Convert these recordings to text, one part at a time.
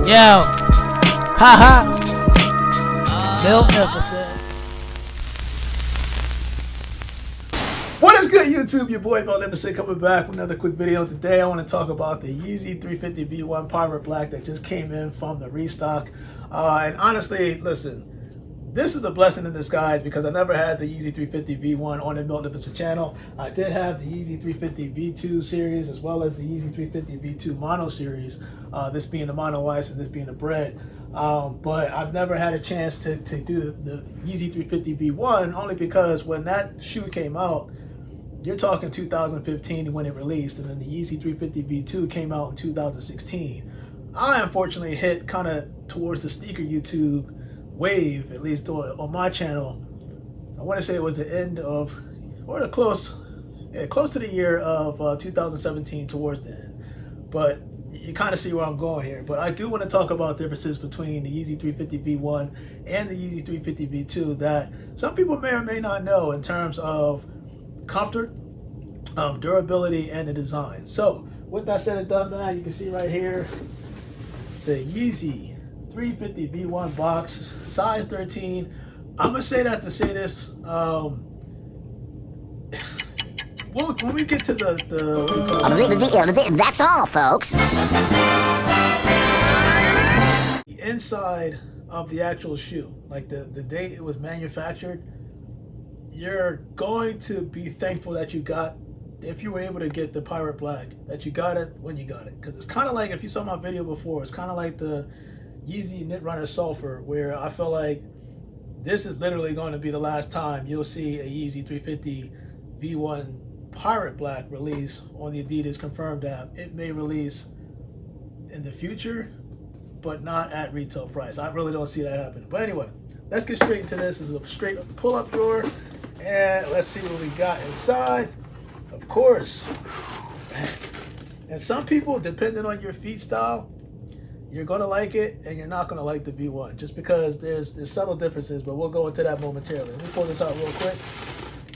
Yo, haha, Magnificent. What is good, YouTube? Your boy Magnificent coming back with another quick video. Today I want to talk about the Yeezy 350 V1 Pirate Black that just came in from the restock. And honestly, listen, this is a blessing in disguise because I never had the Yeezy 350 V1 on the Magnificent channel. I did have the Yeezy 350 V2 series as well as the Yeezy 350 V2 Mono series, this being the Mono Ice and this being the Bread. But I've never had a chance to do the Yeezy 350 V1 only because when that shoe came out, you're talking 2015 when it released, and then the Yeezy 350 V2 came out in 2016. I unfortunately hit kind of towards the sneaker YouTube wave, at least on my channel. I want to say it was the end of, or close to the year of 2017, towards the end. But you kind of see where I'm going here. But I do want to talk about differences between the Yeezy 350 V1 and the Yeezy 350 V2 that some people may or may not know in terms of comfort, durability, and the design. So with that said and done, now you can see right here the Yeezy 350 V1 box, size 13. I'm gonna say that to say this. When we get to the that's all, folks. The inside of the actual shoe, like the date it was manufactured, you're going to be thankful that you got, if you were able to get the Pirate Black, that you got it when you got it. Because it's kind of like, if you saw my video before, it's kind of like the Yeezy Knit Runner Sulfur, where I feel like this is literally going to be the last time you'll see a Yeezy 350 V1 Pirate Black release on the Adidas Confirmed app. It may release in the future, but not at retail price. I really don't see that happening. But anyway, let's get straight into this. This is a straight pull-up drawer, and let's see what we got inside. Of course, and some people, depending on your feet style, you're gonna like it and you're not gonna like the V1, just because there's subtle differences, but we'll go into that momentarily. Let me pull this out real quick.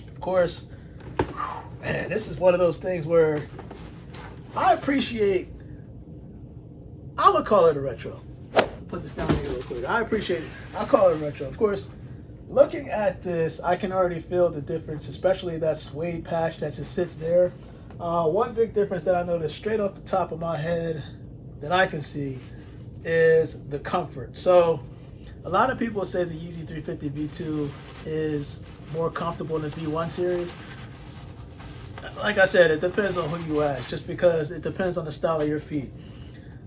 Of course, man, this is one of those things where I appreciate, I'm gonna call it a retro. Put this down here real quick. I appreciate it. I'll call it a retro. Of course, looking at this, I can already feel the difference, especially that suede patch that just sits there. One big difference that I noticed straight off the top of my head that I can see is the comfort. So a lot of people say the Yeezy 350 V2 is more comfortable than the V1 series. Like I said, it depends on who you ask, just because it depends on the style of your feet.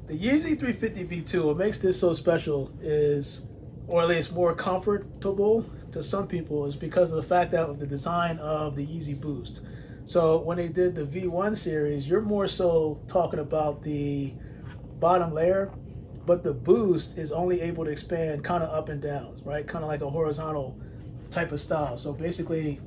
The Yeezy 350 V2, what makes this so special is, or at least more comfortable to some people, is because of the fact that of the design of the Yeezy Boost. So when they did the V1 series, you're more so talking about the bottom layer, but the Boost is only able to expand kind of up and down, right? Kind of like a horizontal type of style. So basically,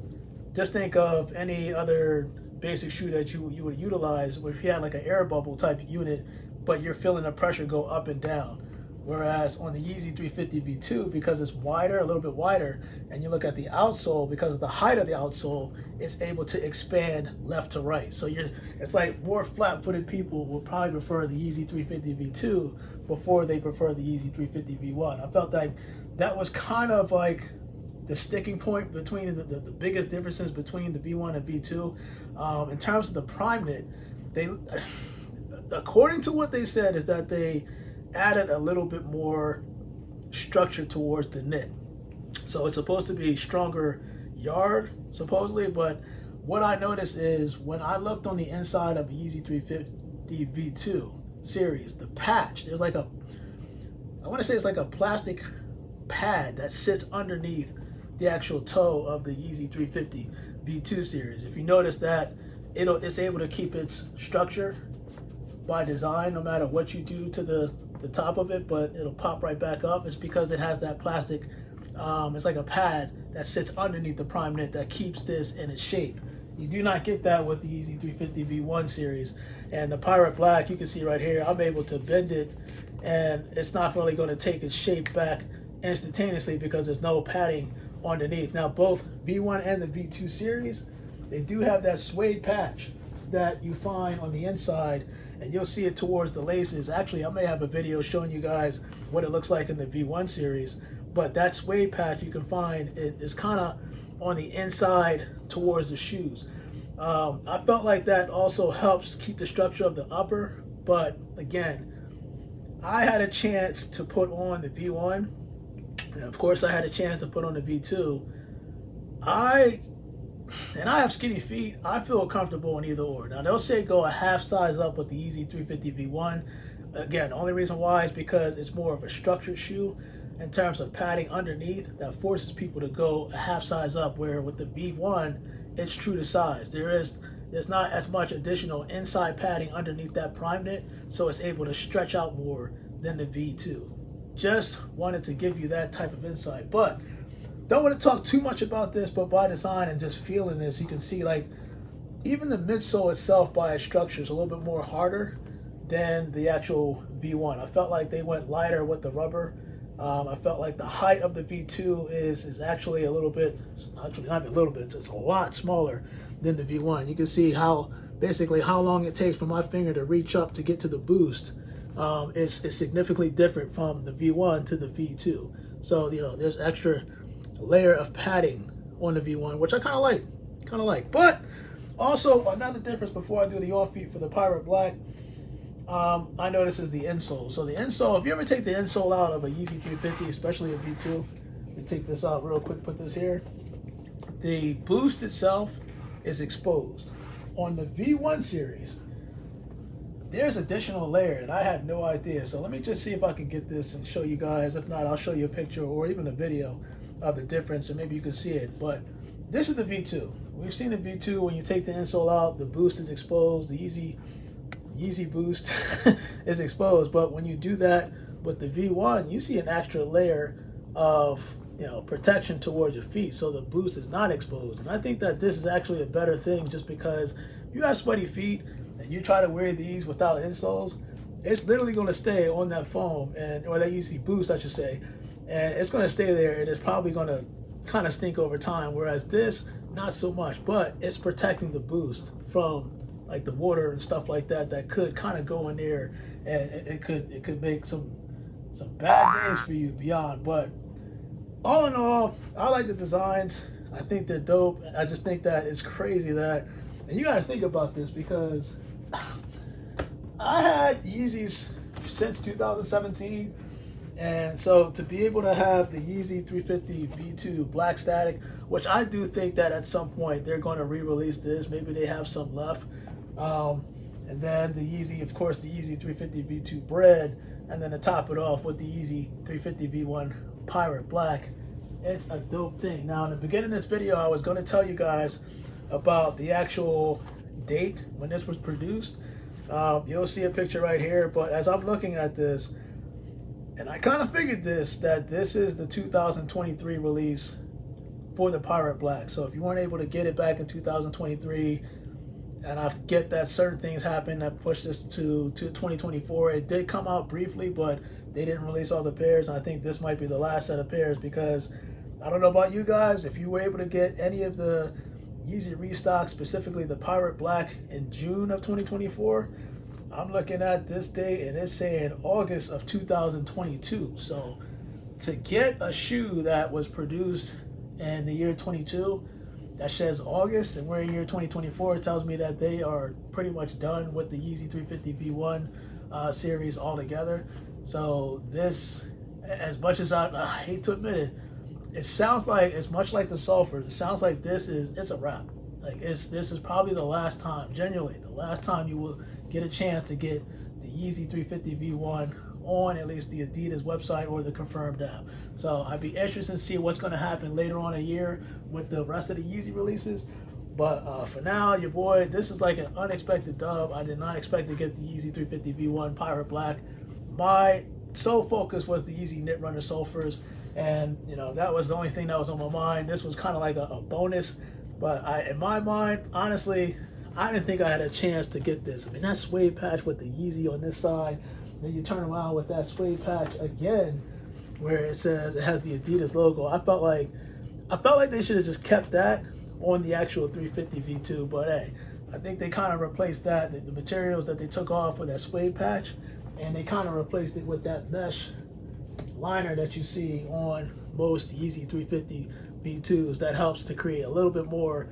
just think of any other basic shoe that you would utilize where if you had like an air bubble type unit, but you're feeling the pressure go up and down. Whereas on the Yeezy 350 V2, because it's wider, a little bit wider, and you look at the outsole, because of the height of the outsole, it's able to expand left to right. So it's like more flat-footed people will probably prefer the Yeezy 350 V2 before they prefer the Yeezy 350 V1. I felt like that was kind of like the sticking point between the biggest differences between the V1 and V2. In terms of the prime knit, they, according to what they said, is that they added a little bit more structure towards the knit. So it's supposed to be stronger yard, supposedly, but what I noticed is when I looked on the inside of the Yeezy 350 V2 series, the patch, there's like I want to say it's like a plastic pad that sits underneath the actual toe of the Yeezy 350 V2 series. If you notice that, it's able to keep its structure by design no matter what you do to the top of it, but it'll pop right back up. It's because it has that plastic, it's like a pad that sits underneath the prime knit that keeps this in its shape. You do not get that with the Yeezy 350 V1 series. And the Pirate Black, you can see right here, I'm able to bend it and it's not really going to take its shape back instantaneously because there's no padding underneath. Now both V1 and the V2 series, they do have that suede patch that you find on the inside, and you'll see it towards the laces. Actually, I may have a video showing you guys what it looks like in the V1 series, but that suede patch you can find is kind of on the inside towards the shoes. I felt like that also helps keep the structure of the upper, but again, I had a chance to put on the V1, and of course I had a chance to put on the V2. I have skinny feet. I feel comfortable in either or. Now they'll say go a half size up with the Yeezy 350 V1. Again, the only reason why is because it's more of a structured shoe in terms of padding underneath that forces people to go a half size up, where with the V1 it's true to size. There's not as much additional inside padding underneath that prime knit, so it's able to stretch out more than the V2. Just wanted to give you that type of insight, but don't want to talk too much about this, but by design and just feeling this, you can see like even the midsole itself by its structure is a little bit more harder than the actual V1. I felt like they went lighter with the rubber. I felt like the height of the V2 is actually a little bit, actually not a little bit, it's a lot smaller than the V1. You can see how basically how long it takes for my finger to reach up to get to the boost is significantly different from the V1 to the V2. So, you know, there's extra layer of padding on the V1, which I kind of like. But also another difference before I do the on feet for the Pirate Black, I notice is the insole. So the insole, if you ever take the insole out of a Yeezy 350, especially a V2, let me take this out real quick, put this here. The boost itself is exposed. On the V1 series, there's additional layer, and I had no idea. So let me just see if I can get this and show you guys. If not, I'll show you a picture or even a video of the difference, and maybe you can see it. But this is the V2. We've seen the V2 when you take the insole out, the boost is exposed. The Yeezy boost is exposed. But when you do that with the V1, you see an extra layer of, you know, protection towards your feet, so the boost is not exposed. And I think that this is actually a better thing, just because you have sweaty feet and you try to wear these without insoles, it's literally going to stay on that foam, or that Yeezy boost, I should say, and it's going to stay there, and it's probably going to kind of stink over time. Whereas this, not so much, but it's protecting the boost from like the water and stuff like that that could kind of go in there, and it could make some bad days for you beyond. But all in all, I like the designs. I think they're dope. I just think that it's crazy that, and you got to think about this, because I had Yeezys since 2017, and so to be able to have the Yeezy 350 V2 Black Static, which I do think that at some point they're going to re-release this. Maybe they have some left. And then the Yeezy, of course, the Yeezy 350 V2 Bread, and then to top it off with the Yeezy 350 V1 Pirate Black. It's a dope thing. Now, in the beginning of this video, I was going to tell you guys about the actual date when this was produced. You'll see a picture right here, but as I'm looking at this, and I kind of figured that this is the 2023 release for the Pirate Black. So if you weren't able to get it back in 2023, and I get that certain things happened that pushed this to 2024. It did come out briefly, but they didn't release all the pairs, and I think this might be the last set of pairs, because I don't know about you guys, if you were able to get any of the Yeezy Restock, specifically the Pirate Black, in June of 2024, I'm looking at this date and it's saying August of 2022. So to get a shoe that was produced in the year 22 that says August, and we're in year 2024, it tells me that they are pretty much done with the Yeezy 350 V1 series altogether. So this, as much as I hate to admit it, it sounds like, it's much like the Sulfurs, it sounds like it's a wrap. Like this is probably the last time, genuinely, the last time you will get a chance to get the Yeezy 350 V1 on at least the Adidas website or the confirmed app. So I'd be interested to see what's going to happen later on a year with the rest of the Yeezy releases. But for now, your boy, this is like an unexpected dub. I did not expect to get the Yeezy 350 V1 Pirate Black. My sole focus was the Yeezy Knit Runner Sulfurs, and you know, that was the only thing that was on my mind. This was kind of like a bonus, but in my mind, honestly, I didn't think I had a chance to get this. I mean, that suede patch with the Yeezy on this side, then you turn around with that suede patch again, where it says it has the Adidas logo. I felt like they should have just kept that on the actual 350 V2. But hey, I think they kind of replaced that, the materials that they took off with that suede patch, and they kind of replaced it with that mesh liner that you see on most Yeezy 350 V2s. That helps to create a little bit more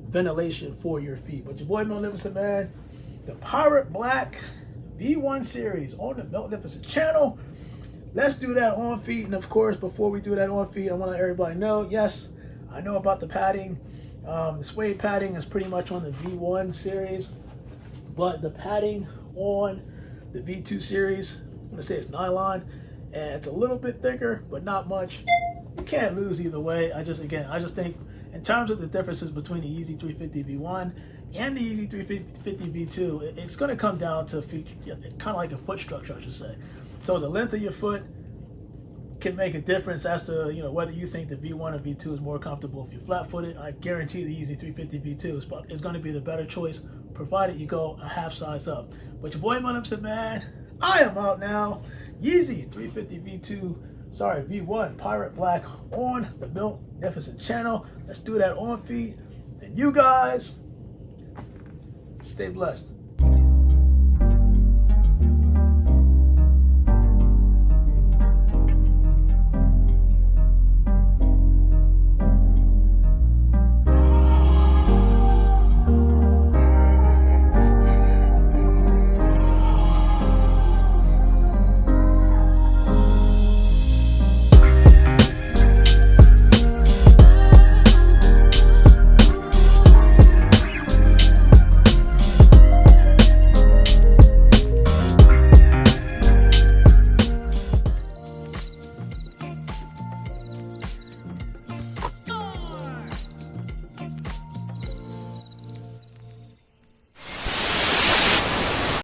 ventilation for your feet. But your boy Magnificent Man, the Pirate Black V1 series on the Magnificent channel. Let's do that on feet. And of course, before we do that on feet, I want to let everybody know, yes, I know about the padding. The suede padding is pretty much on the V1 series, but the padding on the V2 series, I'm gonna say it's nylon, and it's a little bit thicker, but not much. You can't lose either way. I just think in terms of the differences between the Yeezy 350 V1 and the Yeezy 350 V2, it's gonna come down to feature, kind of like a foot structure, I should say. So the length of your foot can make a difference as to whether you think the V1 or V2 is more comfortable. If you're flat-footed, I guarantee the Yeezy 350 V2 is going to be the better choice, provided you go a half size up. But your boy Magnificent Man, I am out now. Yeezy 350 V1 Pirate Black on the Magnificent channel. Let's do that on feet. And you guys, stay blessed.